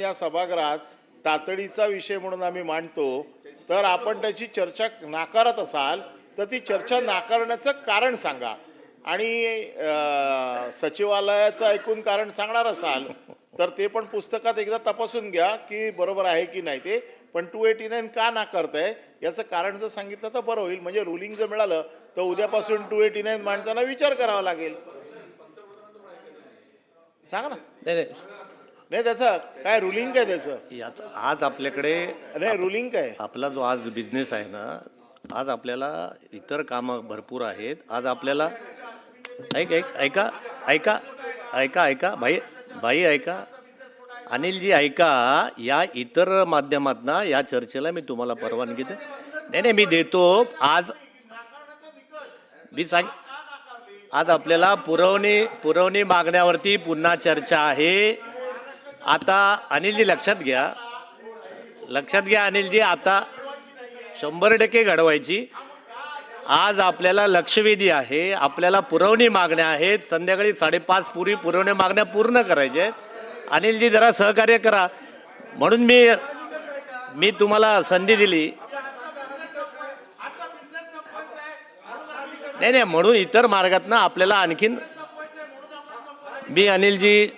या सभागृहात तातडीचा विषय म्हणून आम्ही मांडतो, तर आपण त्याची चर्चा नाकारत असाल तर ती चर्चा नाकारण्याचं कारण सांगा. आणि सचिवालयाचं ऐकून कारण सांगणार असाल तर ते पण पुस्तकात एकदा तपासून घ्या की बरोबर आहे की नाही ते. पण 289 का नाकारताय याचं कारण जर सांगितलं तर बरं होईल. म्हणजे रुलिंग जर मिळालं तर उद्यापासून 289 मांडताना विचार करावा लागेल. सांगा ना. नाही त्याचं काय रुलिंग काय त्याचं याच आज आपल्याकडे नाही रुलिंग काय आपला जो आज बिझनेस आहे ना, आज आपल्याला इतर कामं भरपूर आहेत. आज आपल्याला ऐका ऐका ऐका ऐका भाई ऐका, अनिलजी ऐका. या इतर माध्यमातनं या चर्चेला मी तुम्हाला परवानगी नाही मी देतो. आज मी आज आपल्याला पुरवणी मागण्यावरती पुन्हा चर्चा आहे. आता अनिलजी लक्षात घ्या अनिलजी, आता 100% घडवायची. आज आपल्याला लक्षवेधी आहे, आपल्याला पुरवणी मागण्या आहेत. संध्याकाळी 5:30 पूर्वी पुरवणी मागण्या पूर्ण करायच्या आहेत. अनिलजी जरा सहकार्य करा म्हणून मी तुम्हाला संधी दिली. नाही म्हणून इतर मार्गातनं आपल्याला आणखीन मी अनिलजी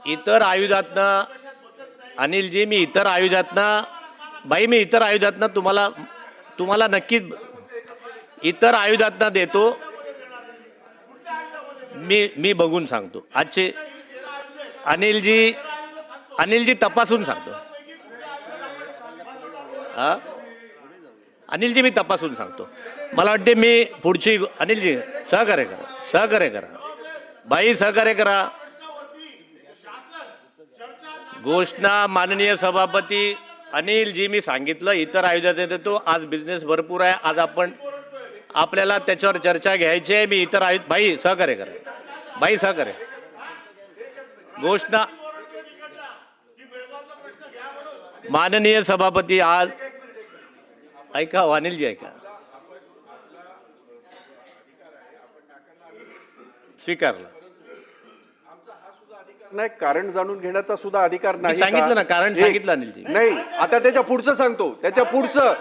इतर आयुधातनं अनिलजी मी इतर आयुधातनं तुम्हाला नक्की इतर आयुधातनं देतो. मी बघून सांगतो. आजचे अनिलजी तपासून सांगतो. अनिलजी मी तपासून सांगतो. मला वाटते मी पुढची अनिलजी सहकार्य करा बाई, सहकार्य करा. घोषणा माननीय सभापती अनिलजी, मी सांगितलं इतर आयुधात देतो. आज बिझनेस भरपूर आहे. आज आपल्याला त्याच्यावर चर्चा घ्यायची आहे. मी इतर आयुध भाई सहकार्य करा. घोषणा माननीय सभापती आज ऐका अनिलजी ऐका, स्वीकारलं नाही. कारण जाणून घेण्याचा सुद्धा अधिकार नाही. सांगितलं ना कारण सांगितलं अनिलजी. नाही आता त्याच्या पुढचं सांगतो. त्याच्या पुढचं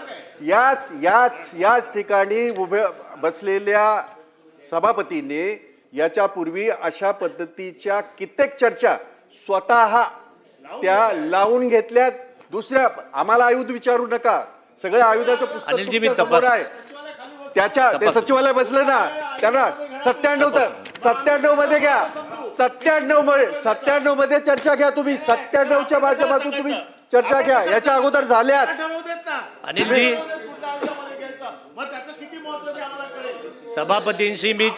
याच ठिकाणी उभे बसलेल्या सभापतीने याच्या पूर्वी अशा पद्धतीच्या कित्येक चर्चा स्वतः त्या लावून घेतल्यात. दुसऱ्या आम्हाला आयुध विचारू नका. सगळ्या आयुधाचं पुस्तक तुमच्या समोर आहे. ते सचिवालय बसले ना, त्यांना 97 मध्ये घ्या. 97 मध्ये चर्चा घ्या तुम्ही. 97च्या माध्यमातून तुम्ही चर्चा घ्या. याच्या अगोदर झाल्यात. अनिलजी सभापतींशी मी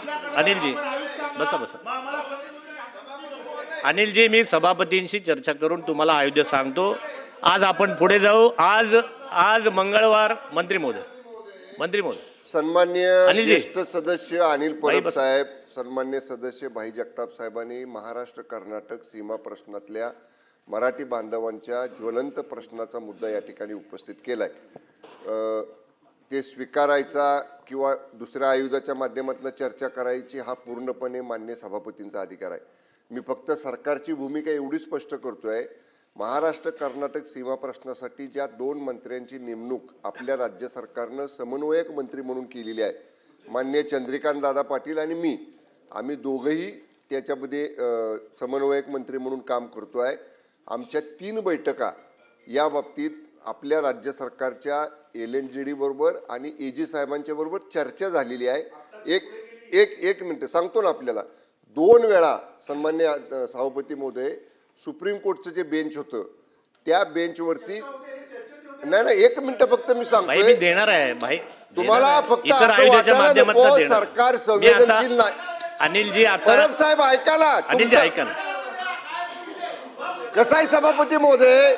अनिलजी मी सभापतींशी चर्चा करून तुम्हाला आयुध सांगतो. आज आपण पुढे जाऊ. आज मंगळवार. मंत्री महोदय सन्मान्य ज्येष्ठ सदस्य अनिल परब साहेब, सन्मान्य सदस्य भाई जगताप साहेबांनी महाराष्ट्र कर्नाटक सीमा प्रश्नातल्या मराठी बांधवांच्या ज्वलंत प्रश्नाचा मुद्दा या ठिकाणी उपस्थित केलाय. ते स्वीकारायचा किंवा दुसऱ्या आयुधाच्या माध्यमातून चर्चा करायची हा पूर्णपणे मान्य सभापतींचा अधिकार आहे. मी फक्त सरकारची भूमिका एवढी स्पष्ट करतोय. महाराष्ट्र कर्नाटक सीमा प्रश्नासाठी ज्या 2 मंत्र्यांची नेमणूक आपल्या राज्य सरकारनं समन्वयक मंत्री म्हणून केलेली आहे, माननीय चंद्रकांत दादा पाटील आणि मी, आम्ही दोघंही त्याच्यामध्ये समन्वयक मंत्री म्हणून काम करतोय. आमच्या 3 बैठका या बाबतीत आपल्या राज्य सरकारच्या LNJD बरोबर आणि AG साहेबांच्या बरोबर चर्चा झालेली आहे. एक मिनिट सांगतो ना. आपल्याला 2 वेळा सन्मान्य सभापती महोदय, सुप्रीम कोर्टचं जे बेंच होतं त्या बेंचवरती नाही 1 मिनिट फक्त मी सांगतोय. देणार आहे भाई तुम्हाला फक्त सरकार संवेदनशील नाही. अनिलजी परब साहेब ऐका ना. अनिलजी ऐका ना. कसं आहे सभापती महोदय,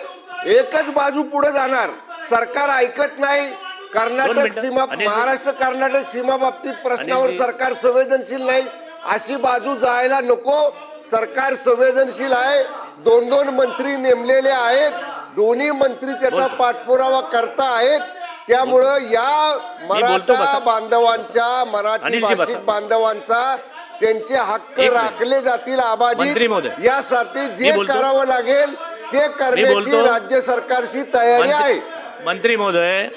एकच बाजू पुढे जाणार. सरकार ऐकत नाही. कर्नाटक सीमा महाराष्ट्र कर्नाटक सीमा बाबतीत प्रश्नावर सरकार संवेदनशील नाही अशी बाजू जायला नको. सरकार संवेदनशील आहे. 2 मंत्री नेमलेले आहेत. दोन्ही मंत्री त्याचा पाठपुरावा करता आहेत. त्यामुळं या मराठा बांधवांच्या, मराठी भाषिक बांधवांचा त्यांचे हक्क एक मिनिट. राखले जातील मंत्री महोदय. अबाधित यासाठी मी जे बोलतो. करावं लागेल ते करण्याची बोलतो. राज्य सरकारची तयारी आहे. मंत्री महोदय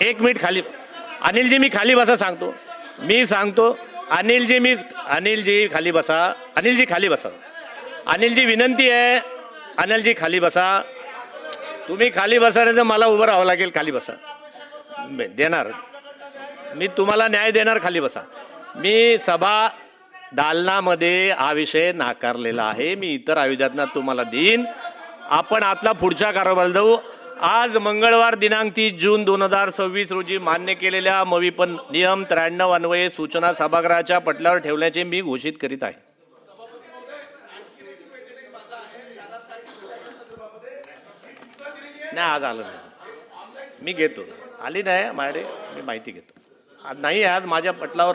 एक मिनिट खाली. अनिलजी मी खाली बसा सांगतो. मी सांगतो अनिलजी खाली बसा. अनिलजी खाली बसा. अनिलजी विनंती आहे. अनिलजी खाली बसा. तुम्ही खाली बसा नाही तर मला उभं राहावं लागेल. खाली बसा. देणार मी तुम्हाला न्याय देणार. खाली बसा. मी सभा दालनामध्ये हा विषय नाकारलेला आहे. मी इतर आयोजनात तुम्हाला देईन. आपण आतला पुढच्या कारभाराला जाऊ. आज मंगळवार दिनांक 30 जून 2026 रोजी मान्य केलेल्या मविपन नियम 93 अन्वये सूचना सभागृहाच्या पटलावर ठेवण्याचे मी घोषित करीत आहे. नाही आज आलं नाही. मी घेतो. आली नाही माझ्याकडे. मी माहिती घेतो. आज नाही आज माझ्या पटलावर